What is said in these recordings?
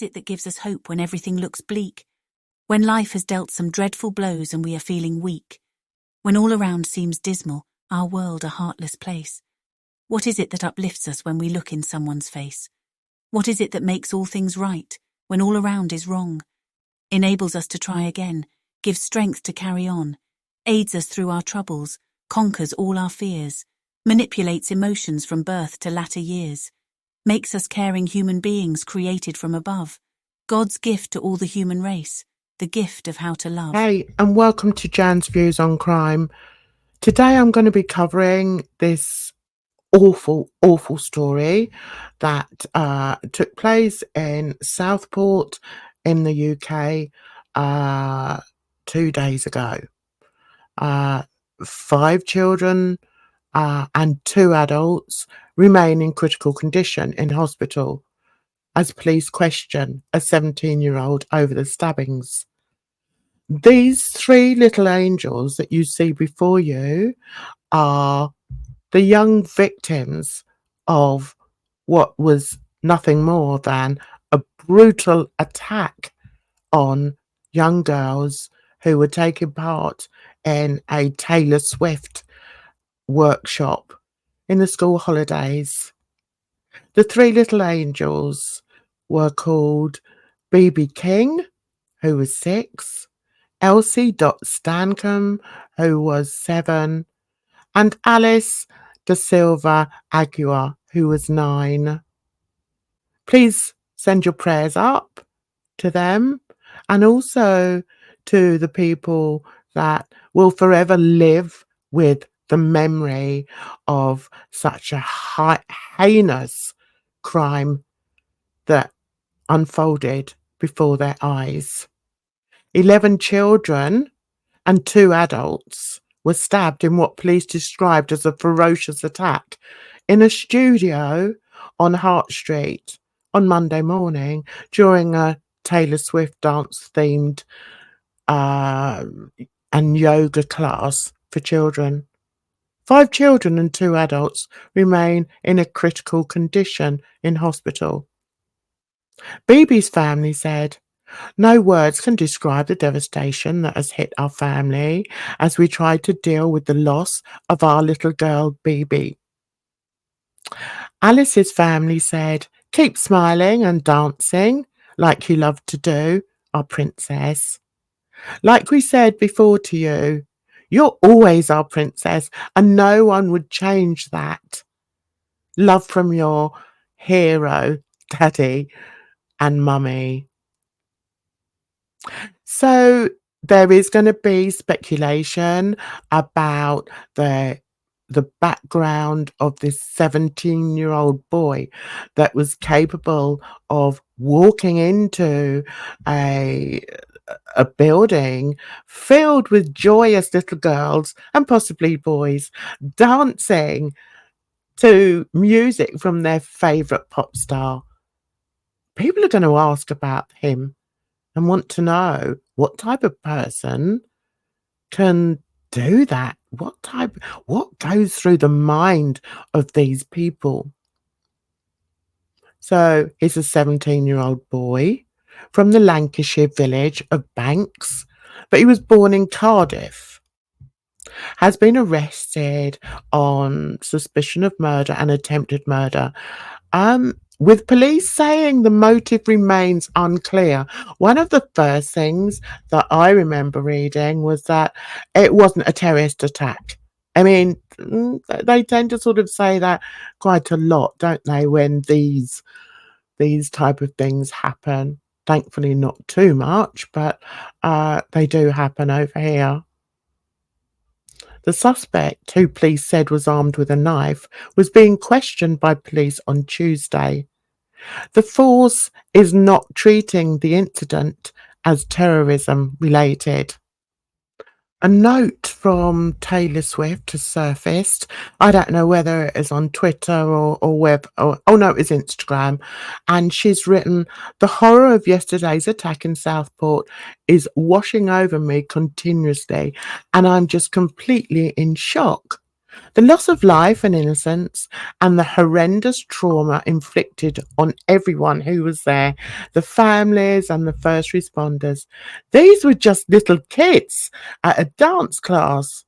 is it that gives us hope when everything looks bleak? When life has dealt some dreadful blows and we are feeling weak? When all around seems dismal, our world a heartless place? What is it that uplifts us when we look in someone's face? What is it that makes all things right when all around is wrong? Enables us to try again, gives strength to carry on, aids us through our troubles, conquers all our fears, manipulates emotions from birth to latter years, makes us caring human beings created from above, God's gift to all the human race, the gift of how to love. Hey, and welcome to Jan's Views on Crime. Today I'm going to be covering this awful story that took place in Southport in the UK 2 days ago. 5 children and 2 adults remain in critical condition in hospital as police question a 17-year-old over the stabbings. These 3 little angels that you see before you are the young victims of what was nothing more than a brutal attack on young girls who were taking part in a Taylor Swift workshop in the school holidays. The 3 little angels were called BB King, who was 6, Elsie Stankham, who was 7, and Alice Da Silva Aguiar, who was 9. Please send your prayers up to them and also to the people that will forever live with the memory of such a heinous crime that unfolded before their eyes. 11 children and 2 adults were stabbed in what police described as a ferocious attack in a studio on Hart Street on Monday morning during a Taylor Swift dance-themed and yoga class for children. 5 children and 2 adults remain in a critical condition in hospital. BB's family said, "No words can describe the devastation that has hit our family as we try to deal with the loss of our little girl, BB." Alice's family said, "Keep smiling and dancing like you love to do, our princess. Like we said before to you, you're always our princess and no one would change that. Love from your hero, Daddy and Mummy." So there is going to be speculation about the background of this 17-year-old boy that was capable of walking into a building filled with joyous little girls and possibly boys dancing to music from their favorite pop star. People are going to ask about him and want to know what type of person can do that. What goes through the mind of these people? So he's a 17-year-old boy from the Lancashire village of Banks, but he was born in Cardiff. Has been arrested on suspicion of murder and attempted murder. With police saying the motive remains unclear. One of the first things that I remember reading was that it wasn't a terrorist attack. I mean, they tend to sort of say that quite a lot, don't they, when these type of things happen. Thankfully not too much, but they do happen over here. The suspect, who police said was armed with a knife, was being questioned by police on Tuesday. The force is not treating the incident as terrorism related. A note from Taylor Swift has surfaced. I don't know whether it is on Twitter or web. Oh no, it was Instagram. And she's written, "The horror of yesterday's attack in Southport is washing over me continuously, and I'm just completely in shock. The loss of life and innocence and the horrendous trauma inflicted on everyone who was there, the families and the first responders. These were just little kids at a dance class.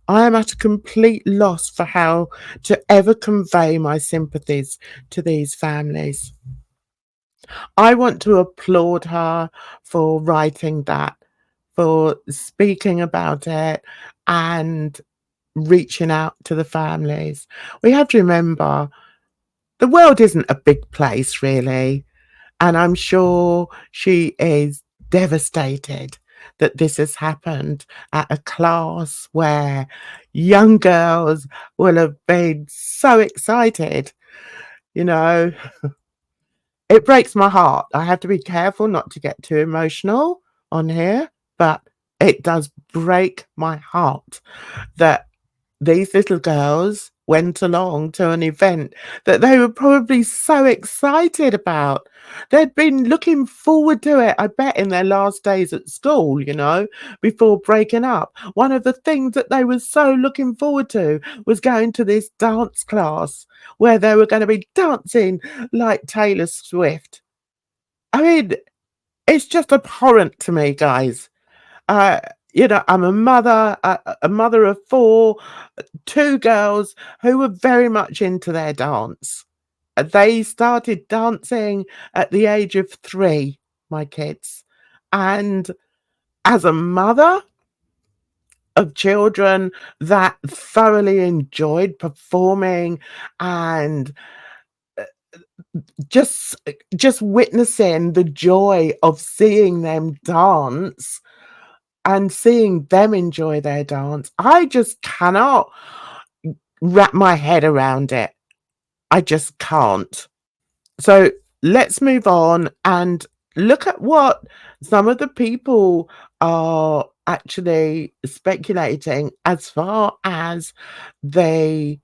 I am at a complete loss for how to ever convey my sympathies to these families. I want to applaud her for writing that, for speaking about it, and reaching out to the families. We have to remember the world isn't a big place, really. And I'm sure she is devastated that this has happened at a class where young girls will have been so excited. You know, it breaks my heart. I have to be careful not to get too emotional on here, but it does break my heart that these little girls went along to an event that they were probably so excited about. They'd been looking forward to it, I bet, in their last days at school, before breaking up. One of the things that they were so looking forward to was going to this dance class where they were going to be dancing like Taylor Swift. I mean, it's just abhorrent to me, guys. Uh, I'm a mother of 4, 2 girls who were very much into their dance. They started dancing at the age of 3, my kids. And as a mother of children that thoroughly enjoyed performing and just witnessing the joy of seeing them dance and seeing them enjoy their dance, I just cannot wrap my head around it. I just can't. So let's move on and look at what some of the people are actually speculating as far as the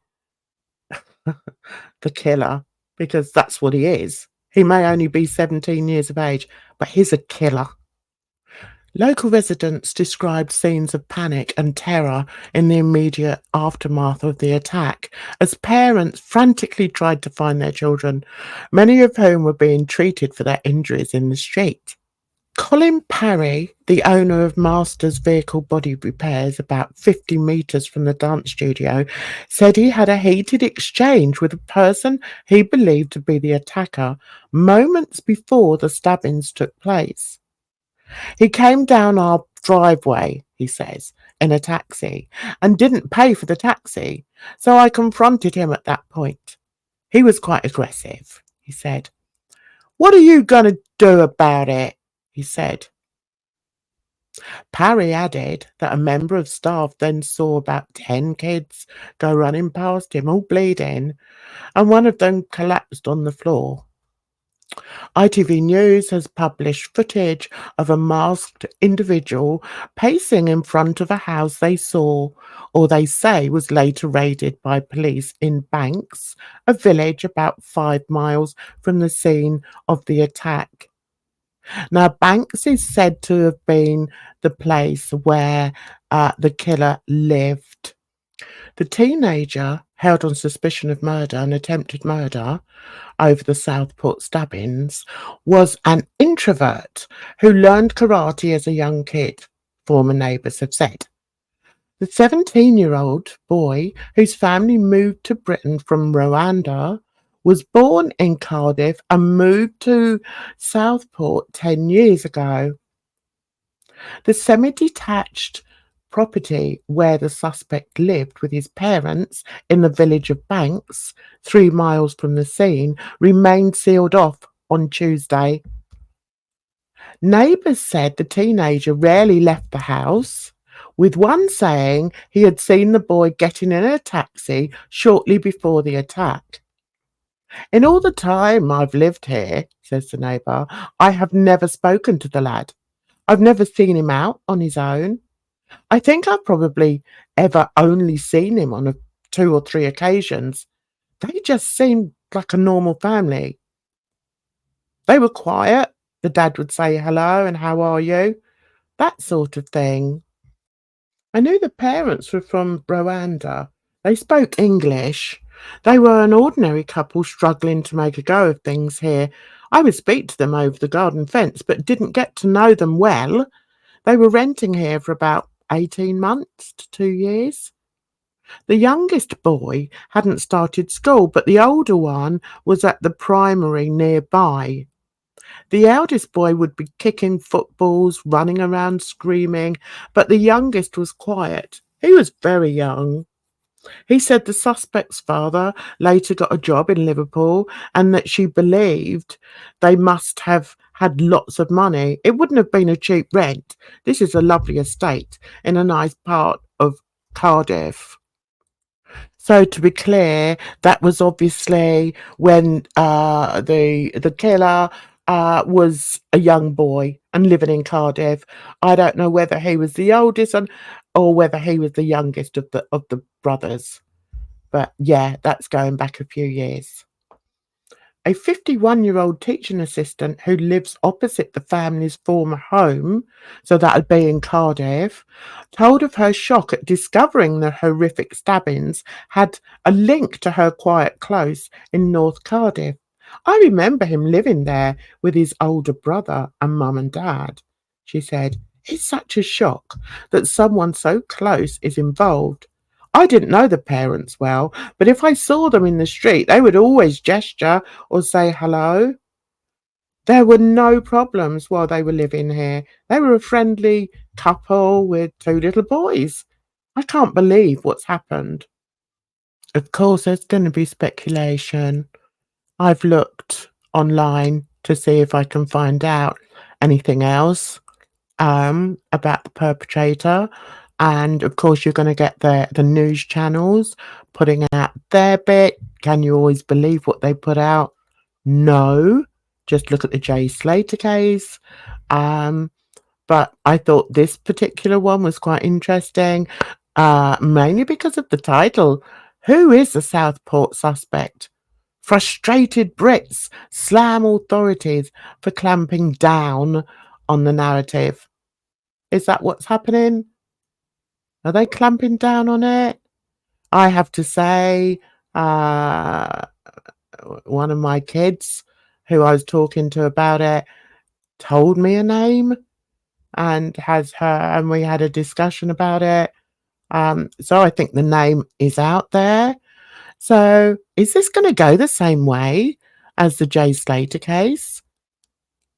the killer, because that's what he is. He may only be 17 years of age, but he's a killer. Local residents described scenes of panic and terror in the immediate aftermath of the attack as parents frantically tried to find their children, many of whom were being treated for their injuries in the street. Colin Parry, the owner of Masters Vehicle Body Repairs about 50 metres from the dance studio, said he had a heated exchange with a person he believed to be the attacker moments before the stabbings took place. He came down our driveway, he says, in a taxi, and didn't pay for the taxi, so I confronted him at that point. He was quite aggressive, he said. "What are you going to do about it?" he said. Parry added that a member of staff then saw about 10 kids go running past him, all bleeding, and one of them collapsed on the floor. ITV News has published footage of a masked individual pacing in front of a house they saw, or they say was later raided by police in Banks, a village about 5 miles from the scene of the attack. Now, Banks is said to have been the place where the killer lived. The teenager, held on suspicion of murder and attempted murder over the Southport stabbings, was an introvert who learned karate as a young kid, former neighbours have said. The 17-year-old boy, whose family moved to Britain from Rwanda, was born in Cardiff and moved to Southport 10 years ago. The semi-detached property where the suspect lived with his parents in the village of Banks, 3 miles from the scene, remained sealed off on Tuesday. Neighbours said the teenager rarely left the house, with one saying he had seen the boy getting in a taxi shortly before the attack. "In all the time I've lived here," says the neighbour, "I have never spoken to the lad. I've never seen him out on his own. I think I've probably ever only seen him on 2 or 3 occasions. They just seemed like a normal family. They were quiet. The dad would say hello and how are you? That sort of thing." I knew the parents were from Rwanda. They spoke English. They were an ordinary couple struggling to make a go of things here. I would speak to them over the garden fence, but didn't get to know them well. They were renting here for about 18 months to 2 years. The youngest boy hadn't started school, but the older one was at the primary nearby. The eldest boy would be kicking footballs, running around screaming, but the youngest was quiet. He was very young. He said the suspect's father later got a job in Liverpool and that she believed they must have had lots of money. It wouldn't have been a cheap rent. This is a lovely estate in a nice part of Cardiff. So to be clear, that was obviously when the killer was a young boy and living in Cardiff. I don't know whether he was the oldest or whether he was the youngest of the brothers. But yeah, that's going back a few years. A 51-year-old teaching assistant who lives opposite the family's former home, so that would be in Cardiff, told of her shock at discovering the horrific stabbings had a link to her quiet close in North Cardiff. I remember him living there with his older brother and mum and dad, she said. It's such a shock that someone so close is involved. I didn't know the parents well, but if I saw them in the street, they would always gesture or say hello. There were no problems while they were living here. They were a friendly couple with 2 little boys. I can't believe what's happened. Of course, there's going to be speculation. I've looked online to see if I can find out anything else about the perpetrator. And of course, you're going to get the news channels putting out their bit. Can you always believe what they put out? No. Just look at the Jay Slater case. But I thought this particular one was quite interesting, mainly because of the title. Who is the Southport suspect? Frustrated Brits slam authorities for clamping down on the narrative. Is that what's happening? Are they clamping down on it? I have to say, one of my kids who I was talking to about it told me a name and we had a discussion about it. So I think the name is out there. So is this going to go the same way as the Jay Slater case?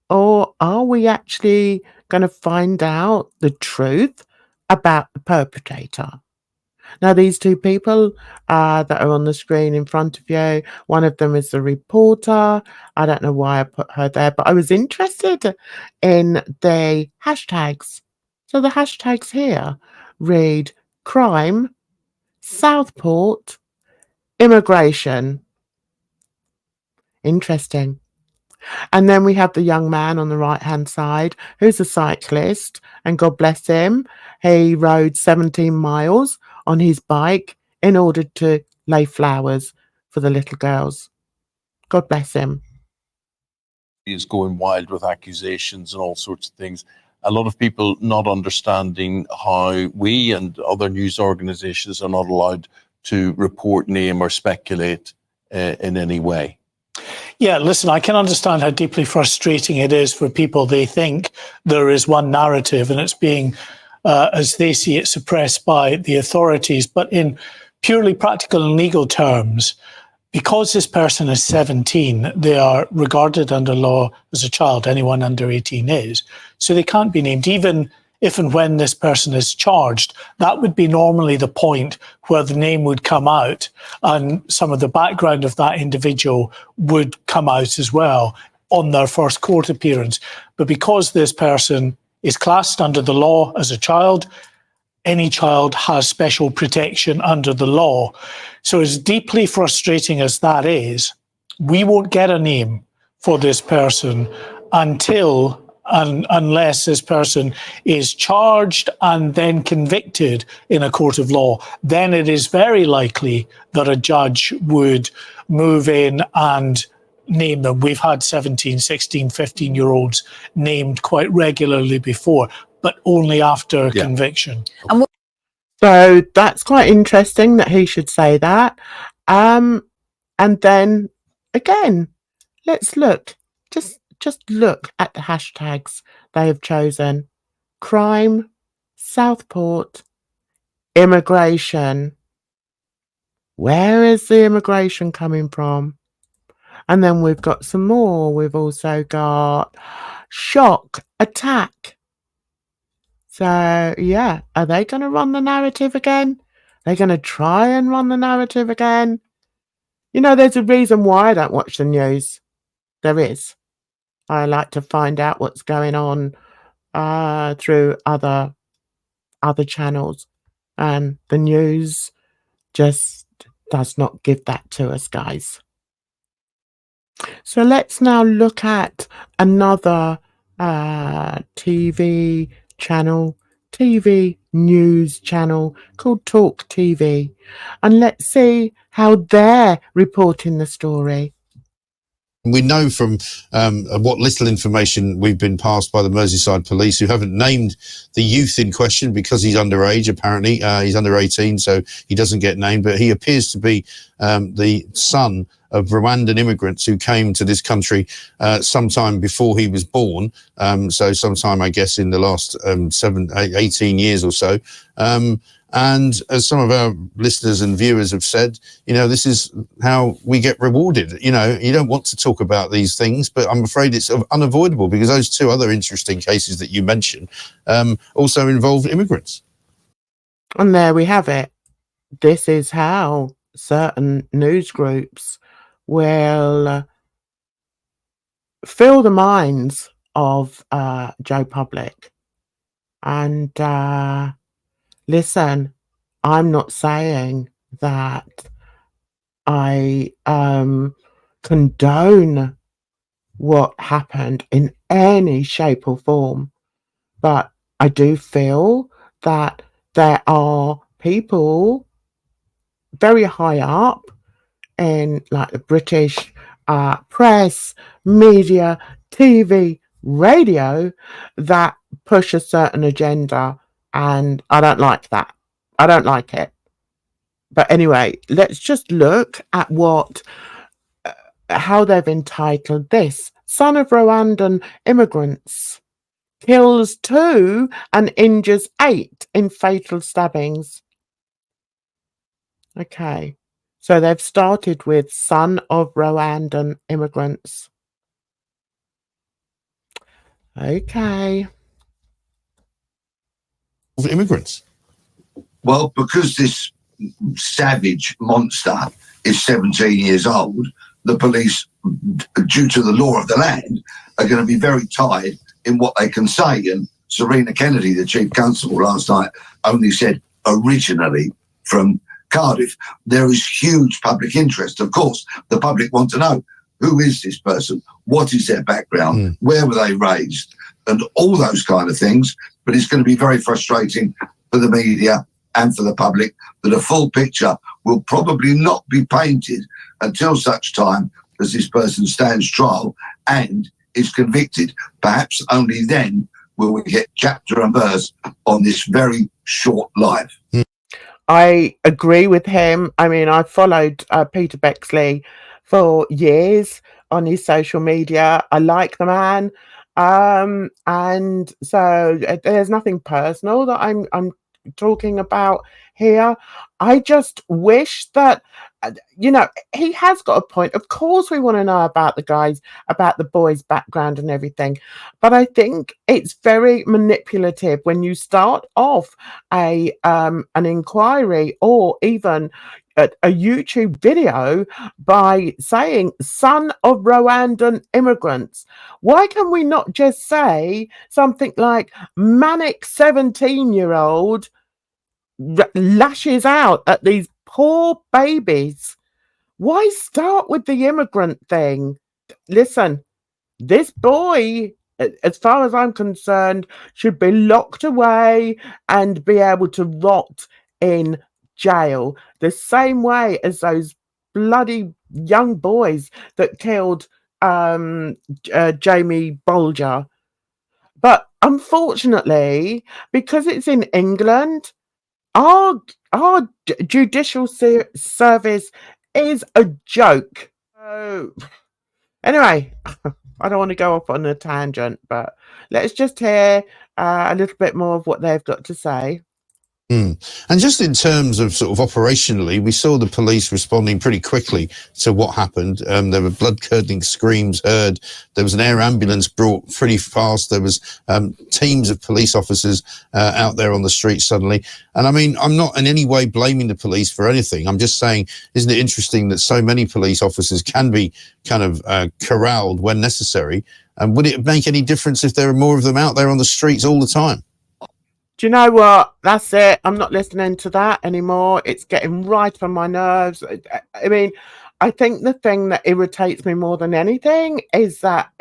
Or are we actually going to find out the truth about the perpetrator? Now, these 2 people that are on the screen in front of you, one of them is the reporter. I don't know why I put her there, but I was interested in the hashtags. So the hashtags here read crime, Southport, immigration. Interesting. And then we have the young man on the right-hand side who's a cyclist, and God bless him, he rode 17 miles on his bike in order to lay flowers for the little girls. God bless him. He is going wild with accusations and all sorts of things. A lot of people not understanding how we and other news organizations are not allowed to report, name or speculate in any way. Yeah, listen, I can understand how deeply frustrating it is for people. They think there is one narrative and it's being, as they see it, suppressed by the authorities. But in purely practical and legal terms, because this person is 17, they are regarded under law as a child. Anyone under 18 is. So they can't be named, even if and when this person is charged. That would be normally the point where the name would come out and some of the background of that individual would come out as well on their first court appearance. But because this person is classed under the law as a child, any child has special protection under the law. So as deeply frustrating as that is, we won't get a name for this person unless this person is charged and then convicted in a court of law. Then it is very likely that a judge would move in and name them. We've had 17, 16, 15-year-olds named quite regularly before, but only after conviction. And So that's quite interesting that he should say that. And then again, let's look. Just look at the hashtags they have chosen. Crime, Southport, immigration. Where is the immigration coming from? And then we've got some more. We've also got shock, attack. So, yeah, are they going to run the narrative again? They're going to try and run the narrative again? You know, there's a reason why I don't watch the news. There is. I like to find out what's going on through other channels. And the news just does not give that to us, guys. So let's now look at another TV channel, TV news channel called Talk TV. And let's see how they're reporting the story. We know from what little information we've been passed by the Merseyside police, who haven't named the youth in question because he's underage, apparently. He's under 18, so he doesn't get named, but he appears to be the son of Rwandan immigrants who came to this country sometime before he was born, so sometime, I guess, in the last 18 years or so. And as some of our listeners and viewers have said, you know, this is how we get rewarded. You know, you don't want to talk about these things, but I'm afraid it's unavoidable because those two other interesting cases that you mentioned also involved immigrants. And there we have it. This is how certain news groups will fill the minds of Joe Public. And listen, I'm not saying that I condone what happened in any shape or form, but I do feel that there are people very high up in like the British press, media, TV, radio that push a certain agenda, and I don't like that. I don't like it. But anyway, let's just look at what how they've entitled this. Son of Rwandan immigrants kills 2 and injures 8 in fatal stabbings. Okay, so they've started with son of Rwandan immigrants. Okay. Immigrants. Well, because this savage monster is 17 years old, the police, due to the law of the land, are going to be very tied in what they can say. And Serena Kennedy, the chief constable last night, only said originally from Cardiff. There is huge public interest. Of course, the public want to know, who is this person? What is their background? Where were they raised? And all those kind of things. But it's going to be very frustrating for the media and for the public that a full picture will probably not be painted until such time as this person stands trial and is convicted. Perhaps only then will we get chapter and verse on this very short life. I agree with him. I mean, I followed Peter Bexley for years on his social media. I like the man. And so there's nothing personal that I'm talking about here. I just wish that, you know, he has got a point. Of course, we want to know about the guys, about the boys' background and everything. But I think it's very manipulative when you start off an inquiry or even a YouTube video by saying son of Rwandan immigrants. Why can we not just say something like manic 17-year-old lashes out at these poor babies? Why start with the immigrant thing? Listen, this boy, as far as I'm concerned, should be locked away and be able to rot in jail the same way as those bloody young boys that killed Jamie Bolger. But unfortunately, because it's in England, our judicial service is a joke. Anyway, I don't want to go off on a tangent, but let's just hear a little bit more of what they've got to say. And just in terms of sort of operationally, we saw the police responding pretty quickly to what happened. There were blood-curdling screams heard. There was an air ambulance brought pretty fast. There was teams of police officers out there on the street suddenly. And I mean, I'm not in any way blaming the police for anything. I'm just saying, isn't it interesting that so many police officers can be kind of corralled when necessary? And would it make any difference if there were more of them out there on the streets all the time? Do you know what? That's it. I'm not listening to that anymore. It's getting right on my nerves. I mean, I think the thing that irritates me more than anything is that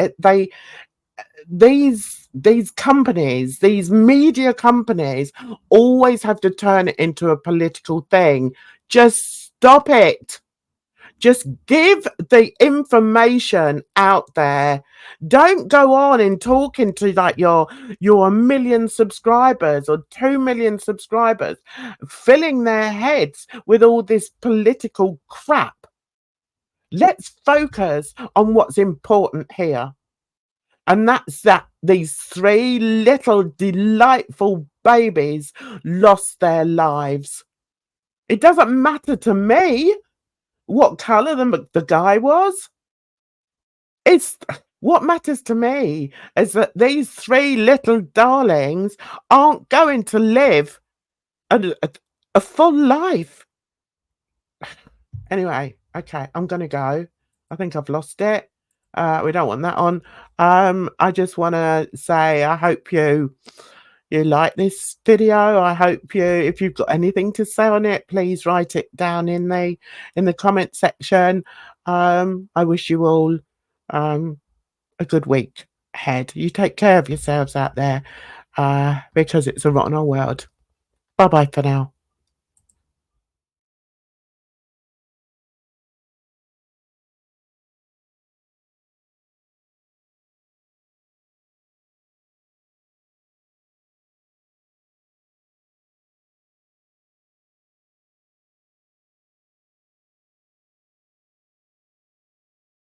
these companies, these media companies, always have to turn it into a political thing. Just stop it. Just give the information out there. Don't go on and talking to like your 1 million subscribers or 2 million subscribers, filling their heads with all this political crap. Let's focus on what's important here. And that's that these 3 little delightful babies lost their lives. It doesn't matter to me what colour the guy was. It's what matters to me is that these 3 little darlings aren't going to live a full life. Anyway, okay, I'm gonna go. I think I've lost it. We don't want that on. I just want to say I hope you like this video. I hope if you've got anything to say on it, please write it down in the comment section. I wish you all a good week ahead. You take care of yourselves out there because it's a rotten old world. Bye bye for now.